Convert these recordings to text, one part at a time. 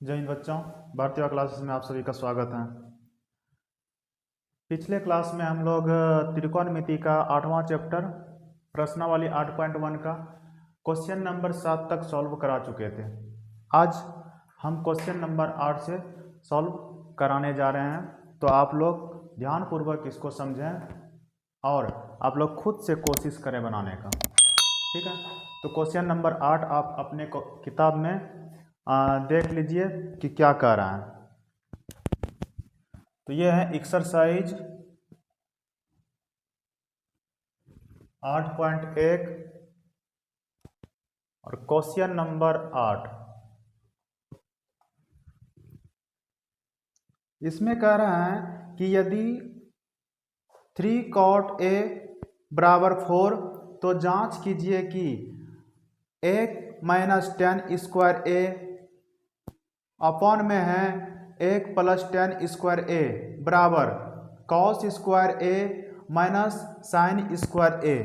जय हिंद बच्चों, भारतीय क्लासेस में आप सभी का स्वागत है। पिछले क्लास में हम लोग त्रिकोणमिति का 8वां चैप्टर प्रश्नावली 8.1 का क्वेश्चन नंबर 7 तक सॉल्व करा चुके थे। आज हम क्वेश्चन नंबर 8 से सॉल्व कराने जा रहे हैं, तो आप लोग ध्यानपूर्वक इसको समझें और आप लोग खुद से कोशिश करें बनाने का। ठीक है, तो क्वेश्चन नंबर 8 आप अपने किताब में देख लीजिए कि क्या कह रहा है। तो ये है एक्सरसाइज 8.1 और क्वेश्चन नंबर 8। इसमें कह रहा है कि यदि 3 cot A बराबर 4 तो जांच कीजिए कि 1 - 10 स्क्वायर A अपॉन में है 1 + 10 स्क्वायर A बराबर cos square A minus sine square A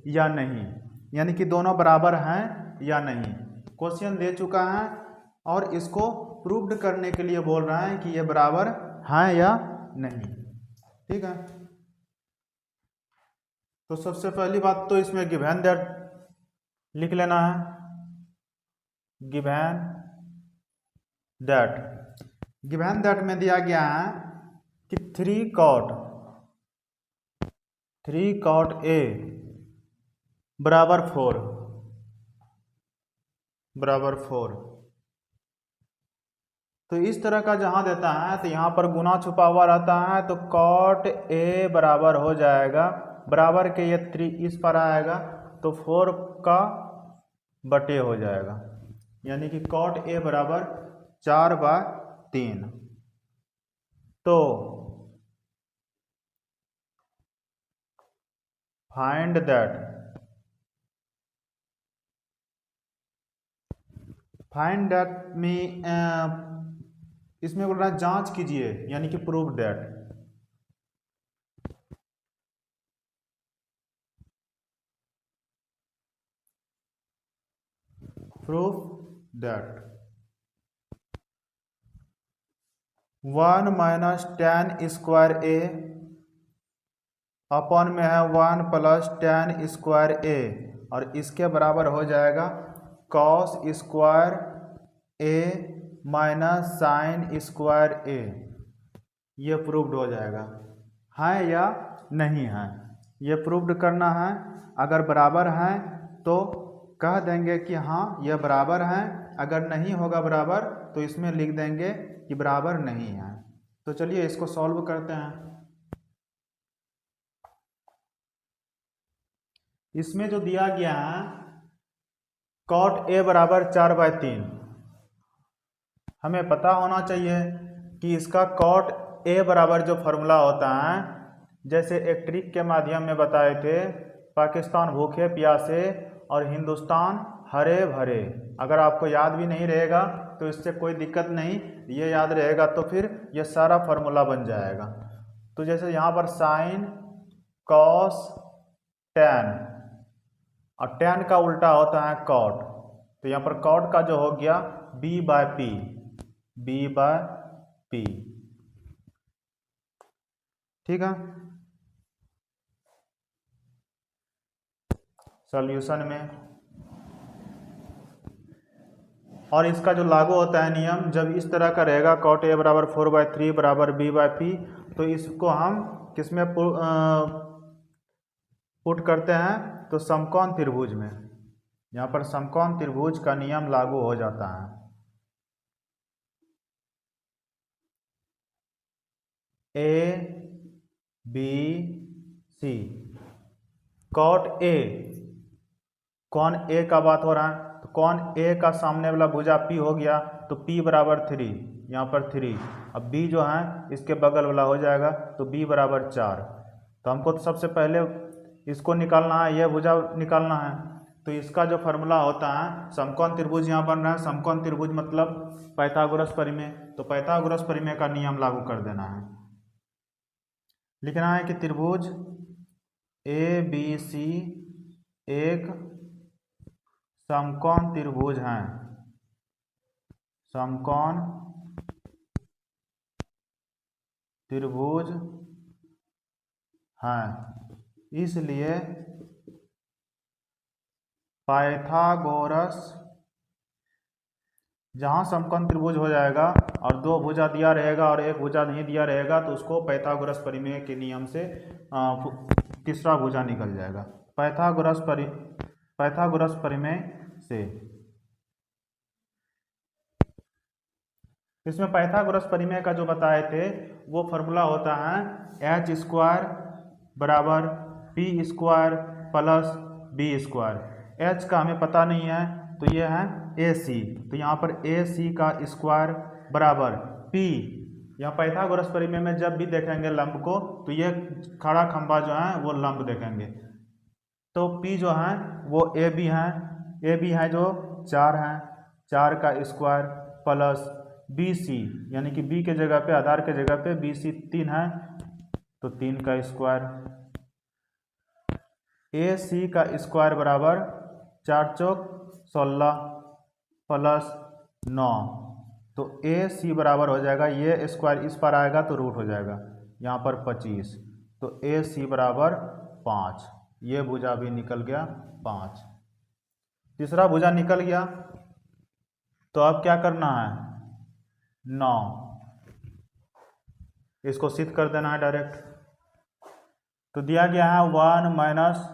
या नहीं, यानी कि दोनों बराबर हैं या नहीं। क्वेश्चन दे चुका है और इसको प्रूव्ड करने के लिए बोल रहा है कि ये बराबर हैं या नहीं। ठीक है, तो सबसे पहली बात तो इसमें गिवन दैट लिख लेना है। गिवन दैट में दिया गया है कि 3 cot A बराबर 4 तो इस तरह का जहां देता है तो यहाँ पर गुना छुपा हुआ रहता है, तो cot A बराबर हो जाएगा बराबर के ये 3 इस पर आएगा तो 4 का बटे हो जाएगा, यानी कि cot A बराबर 4/3। तो फाइंड दैट में इसमें बोल रहा है जांच कीजिए, यानी कि prove that. Proof that 1 - 10 square A upon में है 1 + 10 स्क्वायर A और इसके बराबर हो जाएगा cos square A minus sine square A। ये प्रूव्ड हो जाएगा, है या नहीं है, ये प्रूव्ड करना है। अगर बराबर हैं तो कह देंगे कि हाँ ये बराबर हैं, अगर नहीं होगा बराबर तो इसमें लिख देंगे कि बराबर नहीं है। तो चलिए इसको सॉल्व करते हैं। इसमें जो दिया गया है cot A बराबर 4/3, हमें पता होना चाहिए कि इसका cot A बराबर जो फॉर्मूला होता है, जैसे एक ट्रिक के माध्यम में बताए थे, पाकिस्तान भूखे प्यासे और हिंदुस्तान हरे भरे। अगर आपको याद भी नहीं रहेगा तो इससे कोई दिक्कत नहीं, ये याद रहेगा तो फिर ये सारा फॉर्मूला बन जाएगा। तो जैसे यहाँ पर साइन कॉस टैन और टैन का उल्टा होता है कॉट, तो यहाँ पर कॉट का जो हो गया b/p। ठीक है, सॉल्यूशन में और इसका जो लागू होता है नियम, जब इस तरह का रहेगा cot A बराबर 4/3 बराबर b/p, तो इसको हम किसमें पुट करते हैं, तो समकोण त्रिभुज में। यहाँ पर समकोण त्रिभुज का नियम लागू हो जाता है। ABC cot A, कौन A का बात हो रहा है, तो कौन A का सामने वाला भुजा P हो गया, तो P बराबर 3, यहाँ पर 3। अब B जो है इसके बगल वाला हो जाएगा, तो B बराबर 4। तो हमको तो सबसे पहले इसको निकालना है, यह भुजा निकालना है। तो इसका जो फार्मूला होता है, समकोण त्रिभुज यहाँ बन रहा है, समकोण त्रिभुज मतलब पाइथागोरस प्रमेय, तो पाइथागोरस प्रमेय का नियम लागू कर देना है। लिखना है कि त्रिभुज ABC एक समकोण त्रिभुज हैं, समकोण त्रिभुज हैं, इसलिए पाइथागोरस, जहाँ समकोण त्रिभुज हो जाएगा और दो भुजा दिया रहेगा और एक भुजा नहीं दिया रहेगा तो उसको पाइथागोरस परिमेय के नियम से तीसरा भुजा निकल जाएगा। पाइथागोरस परिमेय से। इसमें पाइथागोरस परिमेय का जो बताए थे वो फॉर्मूला होता है h स्क्वायर बराबर p square plus b square. h का हमें पता नहीं है तो ये है AC, तो यहाँ पर AC का स्क्वायर बराबर p। यहाँ पाइथागोरस परिमेय में जब भी देखेंगे लंब को तो ये खड़ा खंभा जो है वो लंब देखेंगे, तो p जो है वो AB है जो 4 है, 4 का स्क्वायर प्लस BC यानी कि b के जगह पे, आधार के जगह पे BC 3 है तो 3 का स्क्वायर। AC का स्क्वायर बराबर 4 चौक 16 प्लस 9, तो AC बराबर हो जाएगा, ये स्क्वायर इस पर आएगा तो रूट हो जाएगा यहाँ पर 25, तो AC बराबर 5। ये भुजा भी निकल गया 5। तीसरा भुजा निकल गया तो अब क्या करना है 9, इसको सिद्ध कर देना है डायरेक्ट। तो दिया गया है 1 minus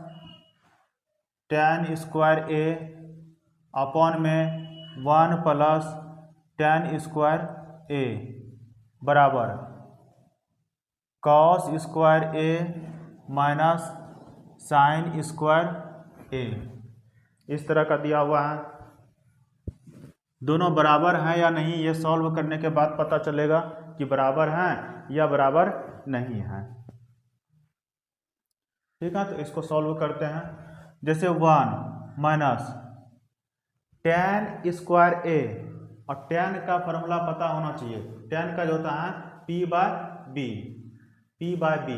tan square A upon में 1 प्लस tan स्क्वायर A बराबर cos square A minus sine square A। इस तरह का दिया हुआ है। दोनों बराबर हैं या नहीं ये सॉल्व करने के बाद पता चलेगा कि बराबर हैं या बराबर नहीं हैं। ठीक है, तो इसको सॉल्व करते हैं। जैसे 1 माइनस tan स्क्वायर A, और tan का फॉर्मूला पता होना चाहिए। tan का जो होता है P बाय B,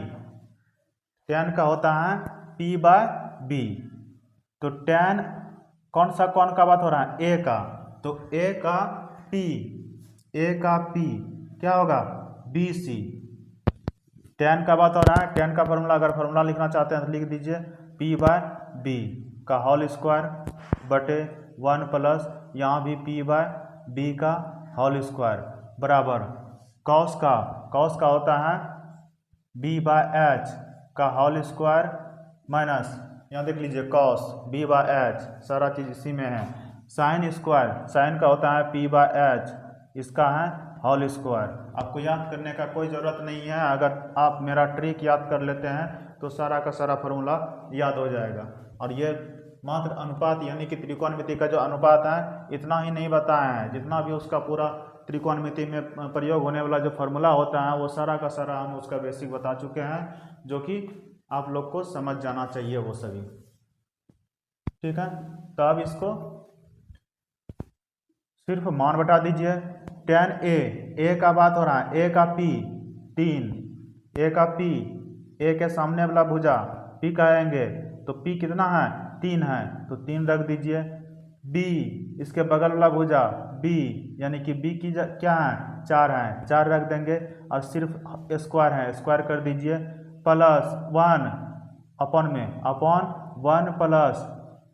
tan का होता है P बाय B। तो tan कौन का बात हो रहा है A का, तो A का P क्या होगा BC। tan का बात हो रहा है, tan का फॉर्मूला अगर फॉर्मूला लिखना चाहते हैं तो लिख दीजिए P बाय B का होल स्क्वायर बटे 1 प्लस यहाँ भी P बाय B का होल स्क्वायर बराबर cos का होता है B बाय H का होल स्क्वायर माइनस यहाँ देख लीजिए cos B बाय H, सारा चीज़ इसी में है। साइन का होता है P बाय H, इसका है होल स्क्वायर। आपको याद करने का कोई ज़रूरत नहीं है, अगर आप मेरा ट्रिक याद कर लेते हैं तो सारा का सारा फॉर्मूला याद हो जाएगा। और ये मात्र अनुपात यानी कि त्रिकोणमिति का जो अनुपात है इतना ही नहीं बताया है, जितना भी उसका पूरा त्रिकोणमिति में प्रयोग होने वाला जो फॉर्मूला होता है वो सारा का सारा हम उसका बेसिक बता चुके हैं, जो कि आप लोग को समझ जाना चाहिए वो सभी। ठीक है, तो अब इसको सिर्फ मान बता दीजिए। tan A का बात हो रहा है, A का P 3, A का P, A के सामने वाला भुजा P कहेंगे तो P कितना है 3 है तो 3 रख दीजिए। B इसके बगल वाला भुजा B यानी कि B की क्या है 4 है, 4 रख देंगे और सिर्फ स्क्वायर है, स्क्वायर कर दीजिए प्लस 1 अपॉन 1 प्लस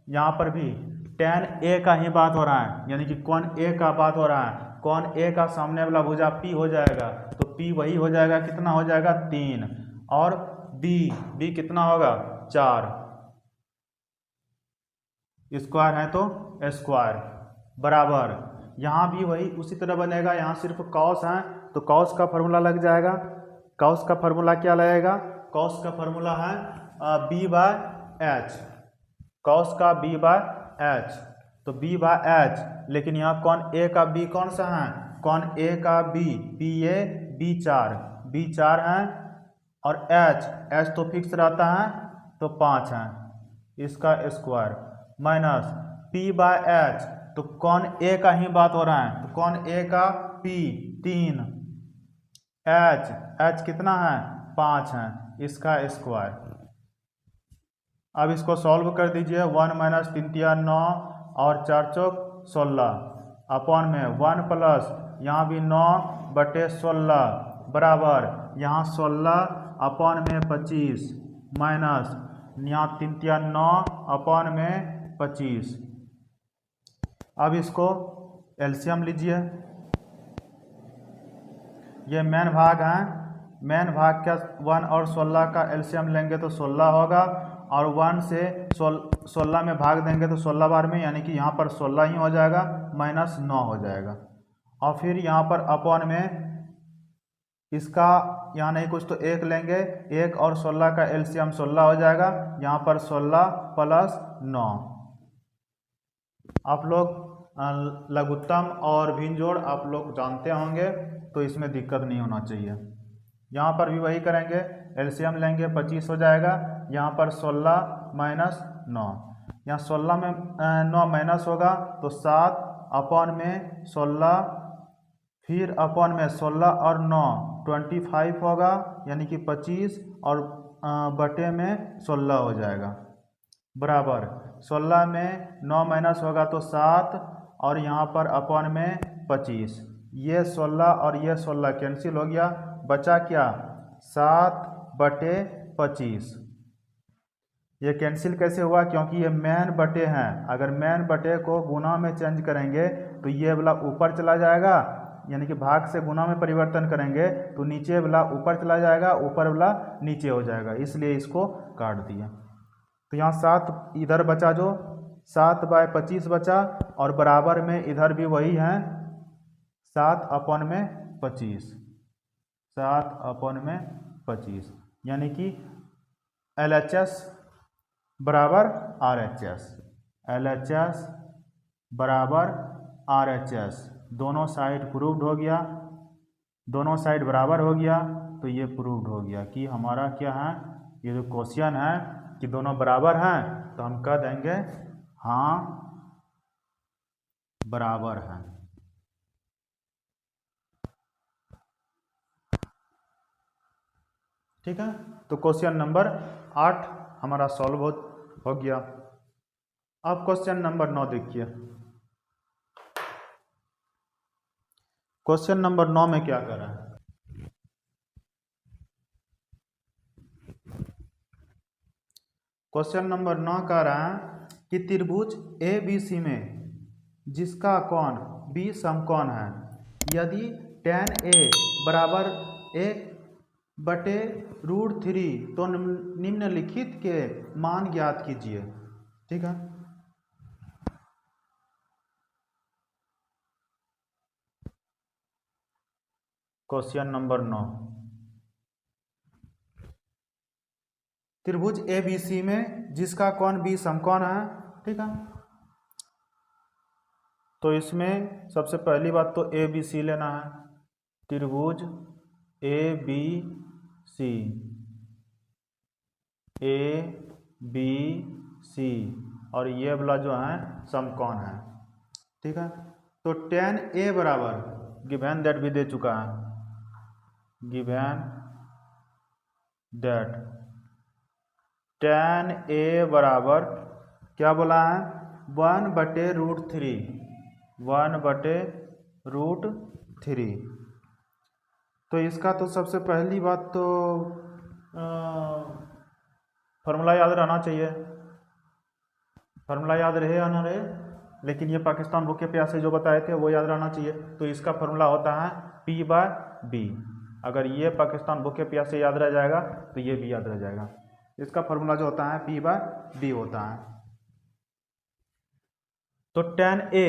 यहाँ पर भी tan A का ही बात हो रहा है, यानी कि कौन A का बात हो रहा है, कौन A का सामने वाला भुजा P हो जाएगा तो P वही हो जाएगा, कितना हो जाएगा 3, और B कितना होगा 4, स्क्वायर है तो स्क्वायर बराबर यहाँ भी वही उसी तरह बनेगा। यहाँ सिर्फ कॉस है तो कॉस का फॉर्मूला लग जाएगा। कॉस का फॉर्मूला क्या लगेगा, कॉस का फॉर्मूला है B बाय H, कॉस का B बाय H, तो B बाय H, लेकिन यहाँ कौन A का B कौन सा है, कौन A का B PA B4 है, और H तो फिक्स रहता है तो 5 है, इसका square minus P by H, तो कौन A का ही बात हो रहा है तो कौन A का P 3, H कितना है 5 है, इसका स्क्वायर। अब इसको सॉल्व कर दीजिए। 1 माइनस 3 तिया 9 और 4 चौक 16 अपॉन में 1 प्लस यहाँ भी 9 बटे 16 बराबर यहाँ 16/25 माइनस यहाँ 3 3 9 अपॉन में 25। अब इसको एलसीएम लीजिए। ये मेन भाग है, मेन भाग का 1 और 16 का एलसीएम लेंगे तो 16 होगा, और 1 से 16 में भाग देंगे तो 16 बार में, यानी कि यहाँ पर 16 ही हो जाएगा, माइनस 9 हो जाएगा। और फिर यहाँ पर अपॉन में इसका यहाँ नहीं कुछ तो 1 लेंगे, 1 और 16 का एलसीएम 16 हो जाएगा, यहाँ पर 16 प्लस 9। आप लोग लघुत्तम और भिन्न जोड़ आप लोग जानते होंगे, तो इसमें दिक्कत नहीं होना चाहिए। यहाँ पर भी वही करेंगे, एलसीएम लेंगे 25 हो जाएगा, यहाँ पर 16 माइनस 9, यहाँ 16 में 9 माइनस होगा तो 7 अपॉन में 16, फिर अपॉन में 16 और 9 25 होगा, यानी कि 25, और बटे में 16 हो जाएगा, बराबर 16 में 9 माइनस होगा तो 7, और यहाँ पर अपॉन में 25। ये 16 और ये 16 कैंसिल हो गया, बचा क्या 7/25। ये कैंसिल कैसे हुआ, क्योंकि ये मेन बटे हैं। अगर मेन बटे को गुना में चेंज करेंगे तो ये वाला ऊपर चला जाएगा, यानी कि भाग से गुना में परिवर्तन करेंगे तो नीचे वाला ऊपर चला जाएगा, ऊपर वाला नीचे हो जाएगा, इसलिए इसको काट दिया। तो यहाँ 7 इधर बचा, जो 7/25 बचा, और बराबर में इधर भी वही है 7/25, 7/25, यानी कि LHS बराबर RHS, LHS बराबर RHS। दोनों साइड प्रूव्ड हो गया, दोनों साइड बराबर हो गया, तो ये प्रूव्ड हो गया कि हमारा क्या है, ये जो क्वेश्चन है कि दोनों बराबर हैं, तो हम कह देंगे हाँ बराबर हैं। ठीक है, तो क्वेश्चन नंबर 8 हमारा सॉल्व हो गया। अब क्वेश्चन नंबर 9 देखिए। क्वेश्चन नंबर 9 में क्या कर रहा है, क्वेश्चन नंबर 9 कह रहा है कि त्रिभुज ABC में जिसका कोण B समकोण है, यदि tan A बराबर 1/√3 तो निम्नलिखित के मान ज्ञात कीजिए। ठीक है, क्वेश्चन नंबर 9, त्रिभुज ABC में जिसका कोण B समकोण है। ठीक है, तो इसमें सबसे पहली बात तो ABC लेना है, त्रिभुज ABC, और ये वाला जो है समकोण है। ठीक है, तो tan A बराबर गिवन दैट भी दे चुका है, गिवन दैट tan A बराबर क्या बोला है 1/√3, 1/√3। तो इसका तो सबसे पहली बात तो फार्मूला याद रहना चाहिए, फार्मूला याद रहे या ना रहे, लेकिन ये पाकिस्तान भूखे प्यासे जो बताए थे वो याद रहना चाहिए। तो इसका फार्मूला होता है P/B। अगर ये पाकिस्तान भूखे प्यासे याद रह जाएगा तो ये भी याद रह जाएगा। इसका फार्मूला जो होता है P/B होता है। तो tan A,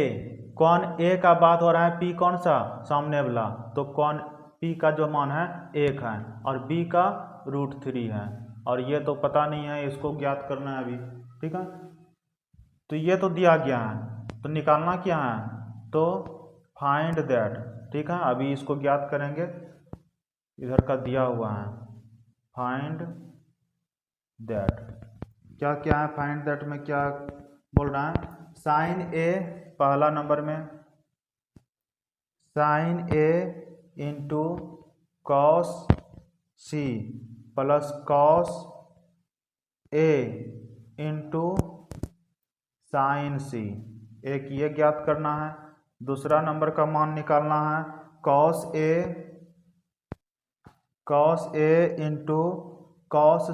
कौन A का बात हो रहा है, P कौन सा सामने वाला, तो कौन P का जो मान है 1 है, और B का √3 है, और ये तो पता नहीं है, इसको ज्ञात करना है अभी। ठीक है, तो ये तो दिया गया है, तो निकालना क्या है, तो फाइंड दैट। ठीक है, अभी इसको ज्ञात करेंगे, इधर का दिया हुआ है फाइंड दैट। क्या क्या है फाइंड दैट में, क्या बोल रहा है, साइन A पहला नंबर में, sine A into cos C plus cos A into sine C, एक ये ज्ञात करना है। दूसरा नंबर का मान निकालना है, cos A cos A into cos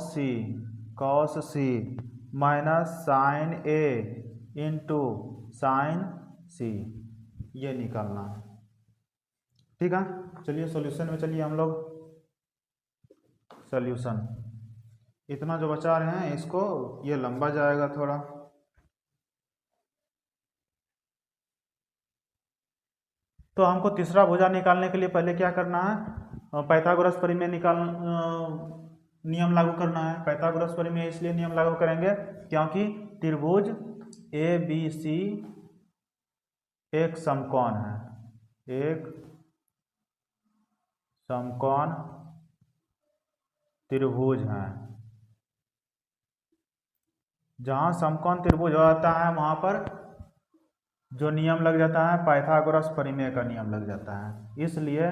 C minus sine A into sine C, ये निकालना है। ठीक है, चलिए सॉल्यूशन में चलिए हम लोग। सॉल्यूशन इतना जो बचा रहे हैं इसको, ये लंबा जाएगा थोड़ा। तो हमको तीसरा भुजा निकालने के लिए पहले क्या करना है, पाइथागोरस प्रमेय नियम लागू करना है। पाइथागोरस प्रमेय इसलिए नियम लागू करेंगे क्योंकि त्रिभुज ए बी सी एक समकोण है, एक समकोण त्रिभुज है। जहाँ समकोण त्रिभुज होता है वहाँ पर जो नियम लग जाता है पाइथागोरस प्रमेय का नियम लग जाता है। इसलिए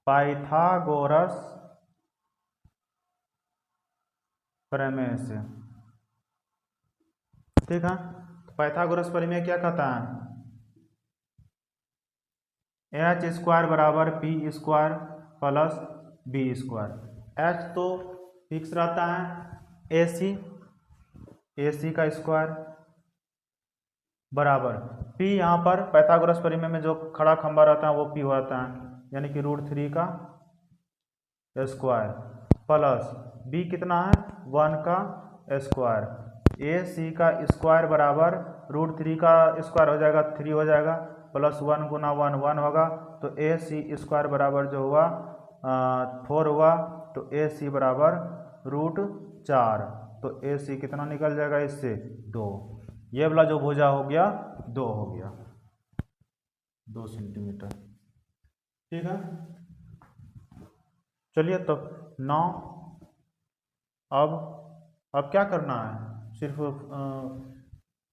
पाइथागोरस प्रमेय से, ठीक है। तो पाइथागोरस प्रमेय क्या कहता है, एच स्क्वायर बराबर P square plus B square. H तो फिक्स रहता है ए सी का स्क्वायर बराबर पी, यहाँ पर पाइथागोरस प्रमेय में जो खड़ा खंभा रहता है वो पी होता है, यानी कि √3 का स्क्वायर प्लस बी कितना है 1 का स्क्वायर। ए सी का स्क्वायर बराबर √3 का स्क्वायर हो जाएगा 3 हो जाएगा, प्लस 1 गुना 1 1 होगा, तो ए सी स्क्वायर बराबर जो हुआ 4 हुआ, तो ए सी बराबर √4। तो ए सी कितना निकल जाएगा इससे 2। ये वाला जो भुजा हो गया 2 हो गया, 2 सेंटीमीटर। ठीक है, चलिए तो 9। अब क्या करना है, सिर्फ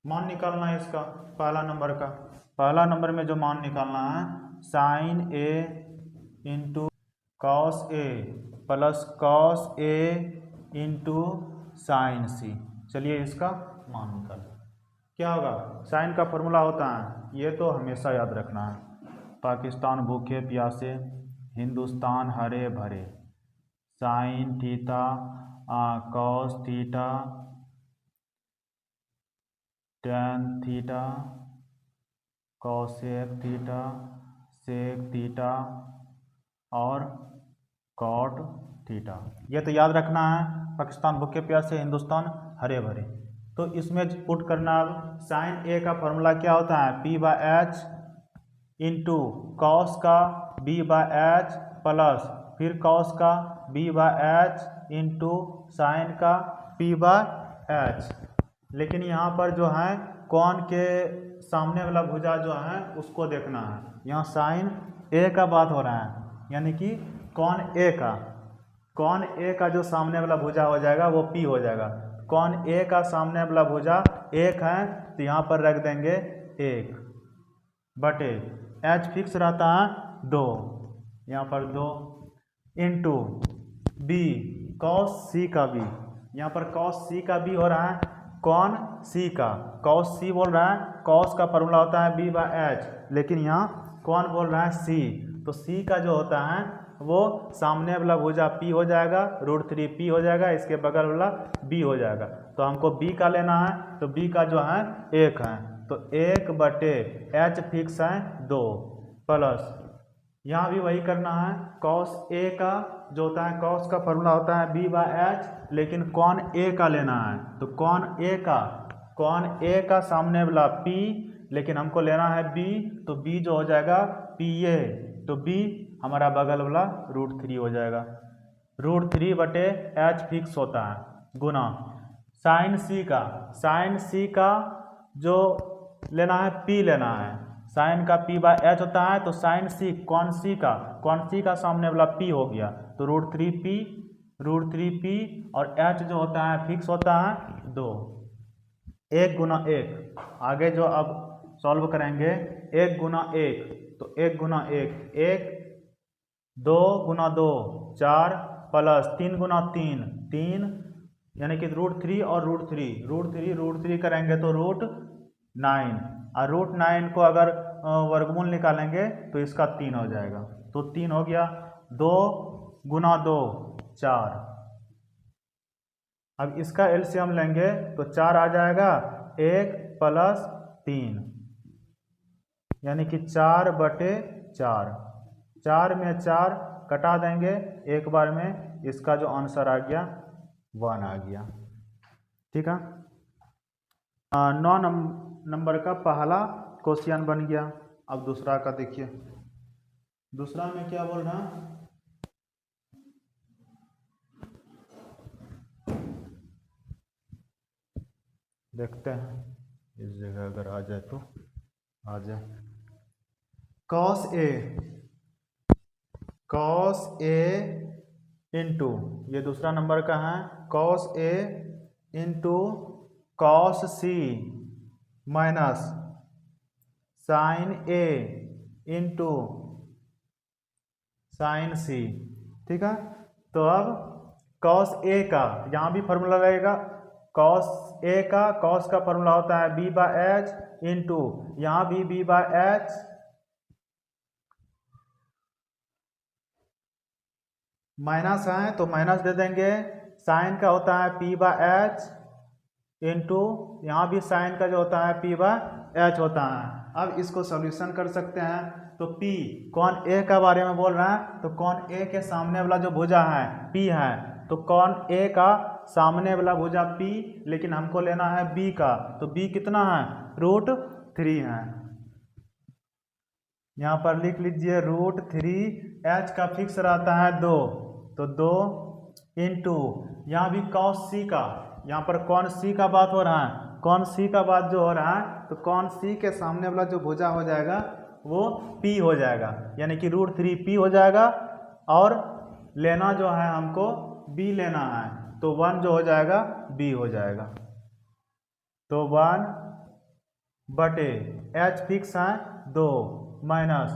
मान निकालना है इसका, पहला नंबर का। पहला नंबर में जो मान निकालना है sign A into cos A plus cos A into sine सी। चलिए इसका मान निकालें। क्या होगा, साइन का फॉर्मूला होता है, ये तो हमेशा याद रखना है, पाकिस्तान भूखे प्यासे हिंदुस्तान हरे भरे, sine theta cos theta tan theta cosec theta sec theta और कॉट थीटा। ये तो याद रखना है, पाकिस्तान भूखे प्यासे हिंदुस्तान हरे भरे। तो इसमें पुट करना, अब साइन ए का फॉर्मूला क्या होता है p/h इंटू कॉस का b/h प्लस फिर कॉस का b/h इंटू साइन का p/h। लेकिन यहाँ पर जो है कोण के सामने वाला भुजा जो है उसको देखना है। यहाँ साइन ए का बात हो रहा है, यानी कि कोण ए का जो सामने वाला भुजा हो जाएगा वो p हो जाएगा। कोण ए का सामने वाला भुजा 1 है, तो यहाँ पर रख देंगे 1 बटे h फिक्स रहता है 2, यहाँ पर 2 इंटू b कॉस सी का b, यहाँ पर कॉस सी का b हो रहा है, कौन सी का कॉस सी बोल रहा है, कॉस का फॉर्मूला होता है b/h, लेकिन यहाँ कौन बोल रहा है c, तो c का जो होता है वो सामने वाला भुजा p हो जाएगा, √3p हो जाएगा, इसके बगल वाला b हो जाएगा। तो हमको b का लेना है, तो b का जो है 1 है, तो 1 बटे h फिक्स है 2 प्लस यहाँ भी वही करना है, कॉस ए का जो होता है कॉस का फॉर्मूला होता है b/h, लेकिन कौन a का लेना है, तो कौन a का सामने वाला p, लेकिन हमको लेना है b, तो b जो हो जाएगा pa, तो b हमारा बगल वाला √3 हो जाएगा, √3 बटे h फिक्स होता है गुना साइन सी का जो लेना है p लेना है, साइन का p/h होता है, तो साइन सी कौन सी का सामने वाला p हो गया, तो √3p और h जो होता है फिक्स होता है 2, 1 गुना 1। आगे जो अब सॉल्व करेंगे 1 गुना 1, तो 1 गुना 1 2 गुना 2 4 प्लस 3 गुना 3 यानी कि √3 और √3 करेंगे तो √9, और √9 को अगर वर्गमूल निकालेंगे तो इसका 3 हो जाएगा। तो 3 हो गया, 2 गुना 2 4। अब इसका एलसीएम लेंगे तो 4 आ जाएगा, 1 + 3 यानी कि 4/4। 4 में 4 कटा देंगे एक बार में, इसका जो आंसर आ गया 1 आ गया। ठीक है, 9 नंबर का पहला क्वेश्चन बन गया। अब दूसरा का देखिए, दूसरा में क्या बोल रहा है, देखते हैं इस जगह अगर आ जाए तो आ जाए। cos A इंटू, ये दूसरा नंबर का है, cos A into cos C minus sin A into sin C। ठीक है, तो अब cos A का यहाँ भी फॉर्मूला लगेगा, cos A का cos का फॉर्मूला होता है B/H इंटू यहाँ भी B/H माइनस है तो माइनस दे देंगे, साइन का होता है P/H इंटू यहाँ भी साइन का जो होता है P/H होता है। अब इसको सॉल्यूशन कर सकते हैं, तो P कौन A का बारे में बोल रहा है, तो कौन A के सामने वाला जो भुजा है P है, तो कौन A का सामने वाला भुजा P, लेकिन हमको लेना है B का, तो B कितना है, √3 है। यहाँ पर लिख लीजिए √3, H का फिक्स रहता है 2, तो 2 इंटू यहाँ भी cos C का, यहाँ पर कौन C का बात हो रहा है, कौन C का बात जो हो रहा है, तो कौन C के सामने वाला जो भुजा हो जाएगा वो P हो जाएगा, यानी कि √3P हो जाएगा। और लेना जो है हमको B लेना है, तो 1 जो हो जाएगा B हो जाएगा, तो 1/H फिक्स है 2 माइनस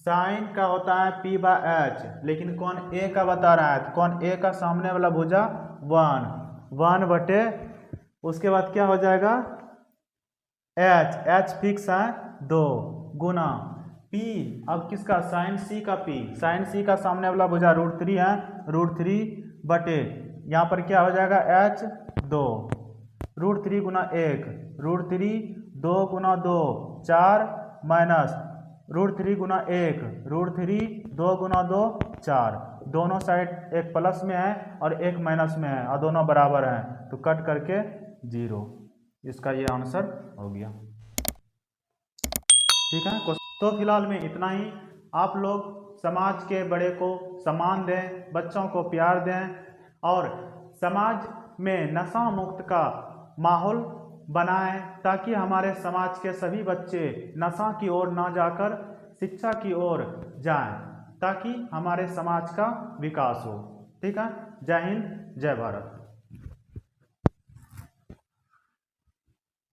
साइन का होता है P/H, लेकिन कौन A का बता रहा है, तो कौन A का सामने वाला भुजा 1 उसके बाद क्या हो जाएगा H फिक्स है 2 गुना P, अब किसका, साइन C का P, साइन C का सामने वाला भुजा √3 है, √3 यहाँ पर क्या हो जाएगा H 2, √3 गुना 1 √3, 2 गुना 2 4 माइनस √3 गुना 1 √3, 2 गुना 2 4, दोनों साइड एक प्लस में है और एक माइनस में है और दोनों बराबर हैं, तो कट करके 0, इसका ये आंसर हो गया। ठीक है, तो फिलहाल में इतना ही। आप लोग समाज के बड़े को सम्मान दें, बच्चों को प्यार दें और समाज में नशा मुक्त का माहौल बनाएं, ताकि हमारे समाज के सभी बच्चे नशा की ओर ना जाकर शिक्षा की ओर जाएं, ताकि हमारे समाज का विकास हो। ठीक है, जय हिंद, जय भारत।